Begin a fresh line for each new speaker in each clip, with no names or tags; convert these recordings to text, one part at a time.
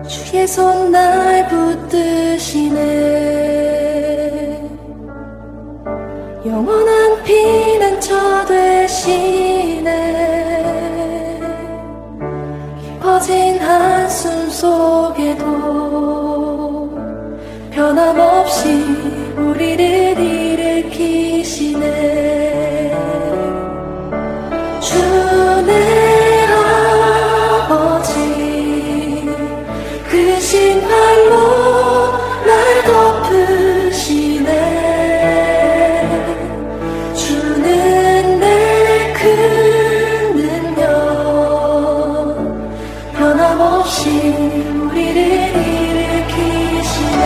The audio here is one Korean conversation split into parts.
주의 손 날 붙드시네. 영원한 피난처 되시네. 깊어진 한숨 속에도 변함없이 우리를 일으키시네. 주내 아버지 크신 팔로 날 덮으시네. 주는 내 큰 능력 변함없이 우리를 일으키시네.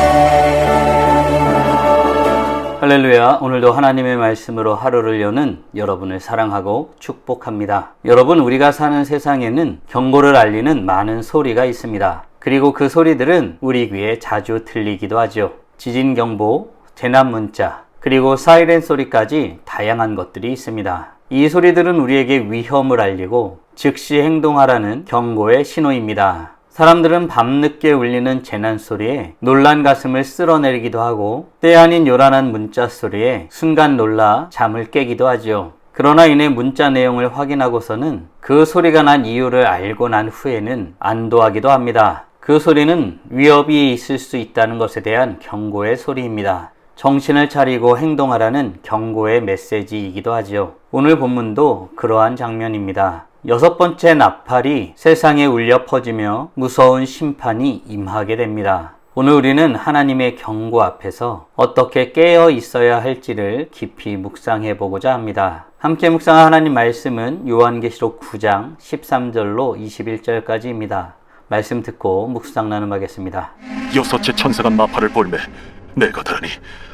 할렐루야. 오늘도 하나님의 말씀으로 하루를 여는 여러분을 사랑하고 축복합니다. 여러분, 우리가 사는 세상에는 경고를 알리는 많은 소리가 있습니다. 그리고 그 소리들은 우리 귀에 자주 들리기도 하죠. 지진 경보, 재난 문자, 그리고 사이렌 소리까지 다양한 것들이 있습니다. 이 소리들은 우리에게 위험을 알리고 즉시 행동하라는 경고의 신호입니다. 사람들은 밤늦게 울리는 재난 소리에 놀란 가슴을 쓸어내리기도 하고 때 아닌 요란한 문자 소리에 순간 놀라 잠을 깨기도 하죠. 그러나 이내 문자 내용을 확인하고서는 그 소리가 난 이유를 알고 난 후에는 안도하기도 합니다. 그 소리는 위협이 있을 수 있다는 것에 대한 경고의 소리입니다. 정신을 차리고 행동하라는 경고의 메시지이기도 하죠. 오늘 본문도 그러한 장면입니다. 6번째 나팔이 세상에 울려 퍼지며 무서운 심판이 임하게 됩니다. 오늘 우리는 하나님의 경고 앞에서 어떻게 깨어 있어야 할지를 깊이 묵상해 보고자 합니다. 함께 묵상한 하나님 말씀은 요한계시록 9장 13절로 21절까지입니다. 말씀 듣고 묵상 나눔하겠습니다.
여섯째 천사가 나팔을 불매 내가 들으니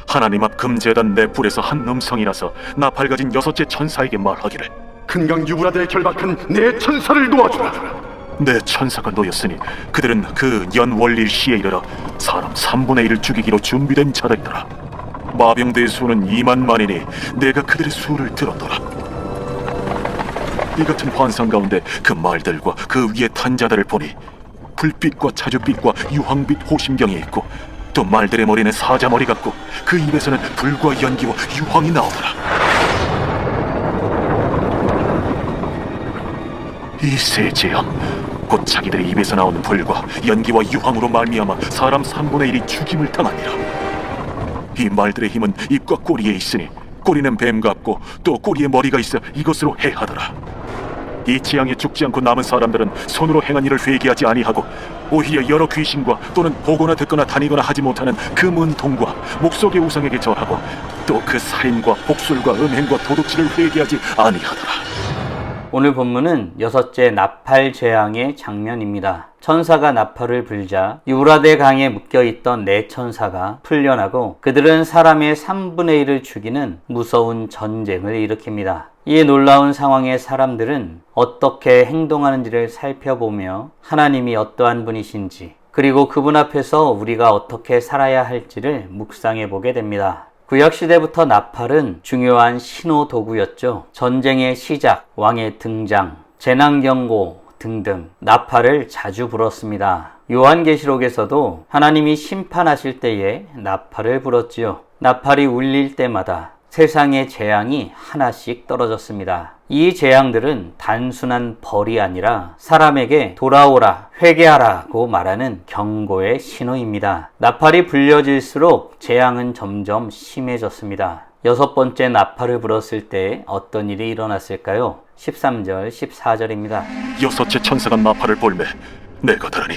하나님 앞 금제단 내 뿔에서 한 음성이 나서 나팔 가진 여섯째 천사에게 말하기를
큰 강 유브라데에 결박한 내 천사를 놓아주라.
내 천사가 놓였으니 그들은 그 연월일 시에 이르러 사람 3분의 1을 죽이기로 준비된 자들이더라. 마병대의 수는 2만만이니 내가 그들의 수를 들었더라. 이 같은 환상 가운데 그 말들과 그 위에 탄 자들을 보니 불빛과 자줏빛과 유황빛 호심경이 있고 또 말들의 머리는 사자머리 같고 그 입에서는 불과 연기와 유황이 나오더라. 이 세 재앙 곧 자기들의 입에서 나오는 불과 연기와 유황으로 말미암아 사람 3분의 1이 죽임을 당하니라. 이 말들의 힘은 입과 꼬리에 있으니 꼬리는 뱀 같고 또 꼬리에 머리가 있어 이것으로 해하더라. 이 재앙에 죽지 않고 남은 사람들은 손으로 행한 일을 회개하지 아니하고 오히려 여러 귀신과 또는 보거나 듣거나 다니거나 하지 못하는 그 문통과 목석의 우상에게 절하고 또 그 살인과 복술과 음행과 도둑질을 회개하지 아니하더라.
오늘 본문은 6째 나팔 재앙의 장면입니다. 천사가 나팔을 불자 유브라데 강에 묶여있던 네 천사가 풀려나고 그들은 사람의 3분의 1을 죽이는 무서운 전쟁을 일으킵니다. 이 놀라운 상황에 사람들은 어떻게 행동하는지를 살펴보며 하나님이 어떠한 분이신지 그리고 그분 앞에서 우리가 어떻게 살아야 할지를 묵상해 보게 됩니다. 구약시대부터 나팔은 중요한 신호 도구였죠. 전쟁의 시작, 왕의 등장, 재난경고 등등 나팔을 자주 불었습니다. 요한계시록에서도 하나님이 심판하실 때에 나팔을 불었지요. 나팔이 울릴 때마다 세상의 재앙이 하나씩 떨어졌습니다. 이 재앙들은 단순한 벌이 아니라 사람에게 돌아오라, 회개하라고 말하는 경고의 신호입니다. 나팔이 불려질수록 재앙은 점점 심해졌습니다. 6번째 나팔을 불었을 때 어떤 일이 일어났을까요? 13절, 14절입니다.
여섯째 천사가 나팔을 불매 내가 들으니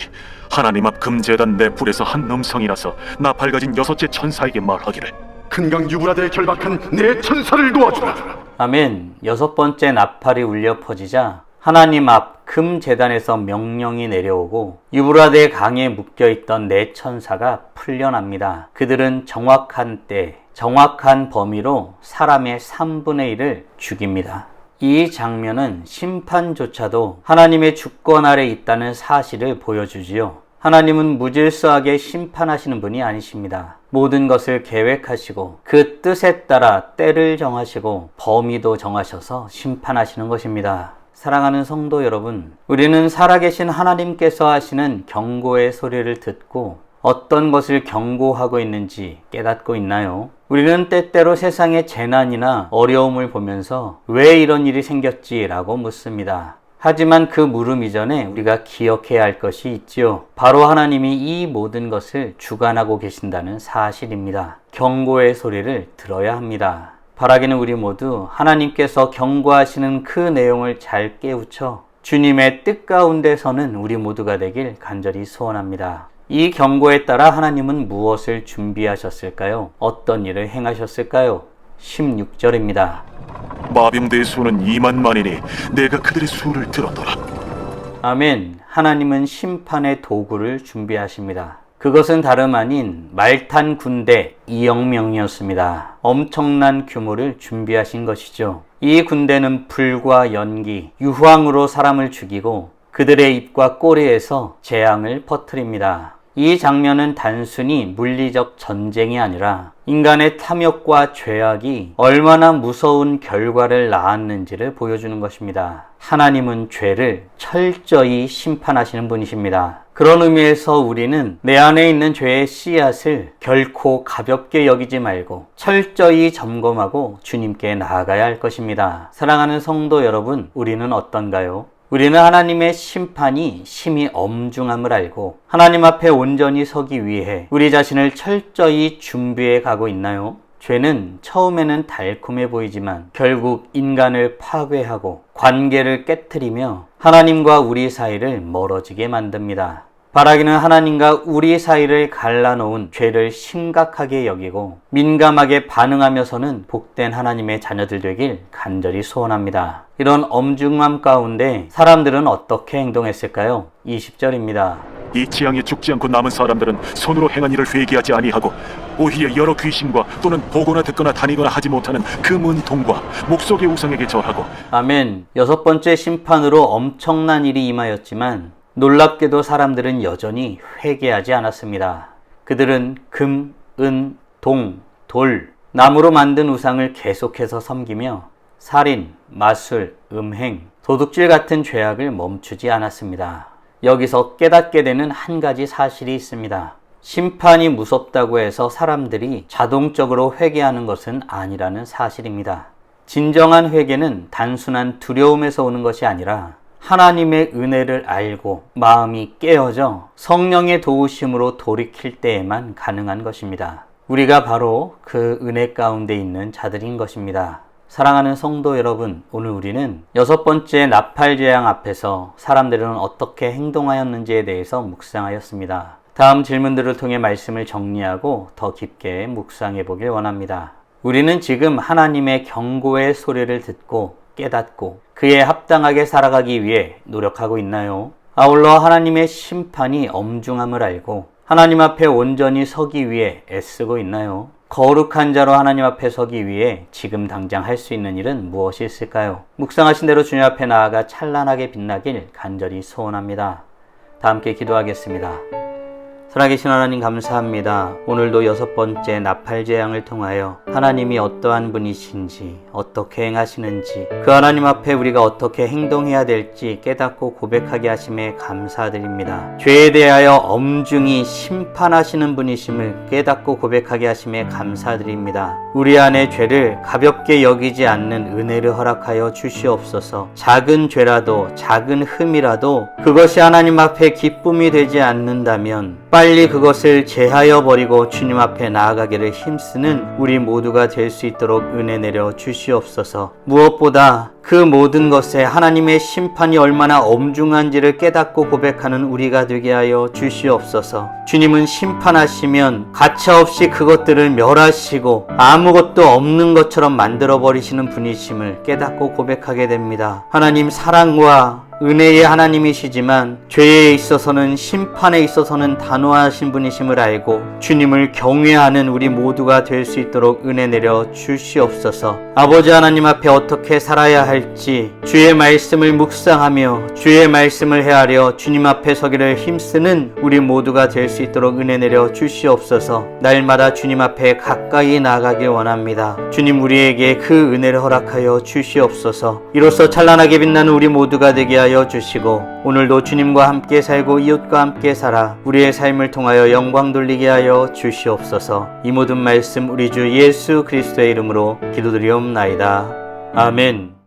하나님 앞 금제단 내 뿔에서 한 음성이 나서 나팔 가진 여섯째 천사에게 말하기를
큰 강 유브라데에 결박한 내 천사를 놓아주라.
아멘. 6번째 나팔이 울려 퍼지자 하나님 앞 금제단에서 명령이 내려오고 유브라데 강에 묶여있던 네 천사가 풀려납니다. 그들은 정확한 때, 정확한 범위로 사람의 3분의 1을 죽입니다. 이 장면은 심판조차도 하나님의 주권 아래 있다는 사실을 보여주지요. 하나님은 무질서하게 심판하시는 분이 아니십니다. 모든 것을 계획하시고 그 뜻에 따라 때를 정하시고 범위도 정하셔서 심판하시는 것입니다. 사랑하는 성도 여러분, 우리는 살아계신 하나님께서 하시는 경고의 소리를 듣고 어떤 것을 경고하고 있는지 깨닫고 있나요? 우리는 때때로 세상의 재난이나 어려움을 보면서 왜 이런 일이 생겼지라고 묻습니다. 하지만 그 물음 이전에 우리가 기억해야 할 것이 있지요. 바로 하나님이 이 모든 것을 주관하고 계신다는 사실입니다. 경고의 소리를 들어야 합니다. 바라기는 우리 모두 하나님께서 경고하시는 그 내용을 잘 깨우쳐 주님의 뜻 가운데 서는 우리 모두가 되길 간절히 소원합니다. 이 경고에 따라 하나님은 무엇을 준비하셨을까요? 어떤 일을 행하셨을까요? 16절입니다.
마병대의 수는 2만만이니 내가 그들의 수를 들었더라.
아멘. 하나님은 심판의 도구를 준비하십니다. 그것은 다름 아닌 말탄 군대 이영명이었습니다. 엄청난 규모를 준비하신 것이죠. 이 군대는 불과 연기, 유황으로 사람을 죽이고 그들의 입과 꼬리에서 재앙을 퍼뜨립니다. 이 장면은 단순히 물리적 전쟁이 아니라 인간의 탐욕과 죄악이 얼마나 무서운 결과를 낳았는지를 보여주는 것입니다. 하나님은 죄를 철저히 심판하시는 분이십니다. 그런 의미에서 우리는 내 안에 있는 죄의 씨앗을 결코 가볍게 여기지 말고 철저히 점검하고 주님께 나아가야 할 것입니다. 사랑하는 성도 여러분, 우리는 어떤가요? 우리는 하나님의 심판이 심히 엄중함을 알고 하나님 앞에 온전히 서기 위해 우리 자신을 철저히 준비해 가고 있나요? 죄는 처음에는 달콤해 보이지만 결국 인간을 파괴하고 관계를 깨트리며 하나님과 우리 사이를 멀어지게 만듭니다. 바라기는 하나님과 우리 사이를 갈라놓은 죄를 심각하게 여기고 민감하게 반응하면서는 복된 하나님의 자녀들 되길 간절히 소원합니다. 이런 엄중함 가운데 사람들은 어떻게 행동했을까요? 20절입니다.
이 재앙에 죽지 않고 남은 사람들은 손으로 행한 일을 회개하지 아니하고 오히려 여러 귀신과 또는 보거나 듣거나 다니거나 하지 못하는 금은 동과 목석의 우상에게 절하고.
아멘. 6번째 심판으로 엄청난 일이 임하였지만 놀랍게도 사람들은 여전히 회개하지 않았습니다. 그들은 금, 은, 동, 돌, 나무로 만든 우상을 계속해서 섬기며 살인, 마술, 음행, 도둑질 같은 죄악을 멈추지 않았습니다. 여기서 깨닫게 되는 한 가지 사실이 있습니다. 심판이 무섭다고 해서 사람들이 자동적으로 회개하는 것은 아니라는 사실입니다. 진정한 회개는 단순한 두려움에서 오는 것이 아니라 하나님의 은혜를 알고 마음이 깨어져 성령의 도우심으로 돌이킬 때에만 가능한 것입니다. 우리가 바로 그 은혜 가운데 있는 자들인 것입니다. 사랑하는 성도 여러분, 오늘 우리는 6번째 나팔재앙 앞에서 사람들은 어떻게 행동하였는지에 대해서 묵상하였습니다. 다음 질문들을 통해 말씀을 정리하고 더 깊게 묵상해 보길 원합니다. 우리는 지금 하나님의 경고의 소리를 듣고 깨닫고 그에 합당하게 살아가기 위해 노력하고 있나요? 아울러 하나님의 심판이 엄중함을 알고 하나님 앞에 온전히 서기 위해 애쓰고 있나요? 거룩한 자로 하나님 앞에 서기 위해 지금 당장 할 수 있는 일은 무엇이 있을까요? 묵상하신 대로 주님 앞에 나아가 찬란하게 빛나길 간절히 소원합니다. 다 함께 기도하겠습니다. 살아계신 하나님 감사합니다. 오늘도 6번째 나팔재앙을 통하여 하나님이 어떠한 분이신지 어떻게 행하시는지 그 하나님 앞에 우리가 어떻게 행동해야 될지 깨닫고 고백하게 하심에 감사드립니다. 죄에 대하여 엄중히 심판하시는 분이심을 깨닫고 고백하게 하심에 감사드립니다. 우리 안의 죄를 가볍게 여기지 않는 은혜를 허락하여 주시옵소서. 작은 죄라도 작은 흠이라도 그것이 하나님 앞에 기쁨이 되지 않는다면 빨리 그것을 제하여 버리고 주님 앞에 나아가기를 힘쓰는 우리 모두가 될 수 있도록 은혜 내려 주시옵소서. 무엇보다 그 모든 것에 하나님의 심판이 얼마나 엄중한지를 깨닫고 고백하는 우리가 되게 하여 주시옵소서. 주님은 심판하시면 가차없이 그것들을 멸하시고 아무것도 없는 것처럼 만들어 버리시는 분이심을 깨닫고 고백하게 됩니다. 하나님 사랑과 은혜의 하나님이시지만 죄에 있어서는 심판에 있어서는 단호하신 분이심을 알고 주님을 경외하는 우리 모두가 될 수 있도록 은혜 내려 주시옵소서. 아버지 하나님 앞에 어떻게 살아야 할지 주의 말씀을 묵상하며 주의 말씀을 헤아려 주님 앞에 서기를 힘쓰는 우리 모두가 될 수 있도록 은혜 내려 주시옵소서. 날마다 주님 앞에 가까이 나가길 원합니다. 주님 우리에게 그 은혜를 허락하여 주시옵소서. 이로써 찬란하게 빛나는 우리 모두가 되게 하여 주시고 오늘도 주님과 함께 살고 이웃과 함께 살아 우리의 삶을 통하여 영광 돌리게 하여 주시옵소서. 이 모든 말씀 우리 주 예수 그리스도의 이름으로 기도드리옵나이다. 아멘.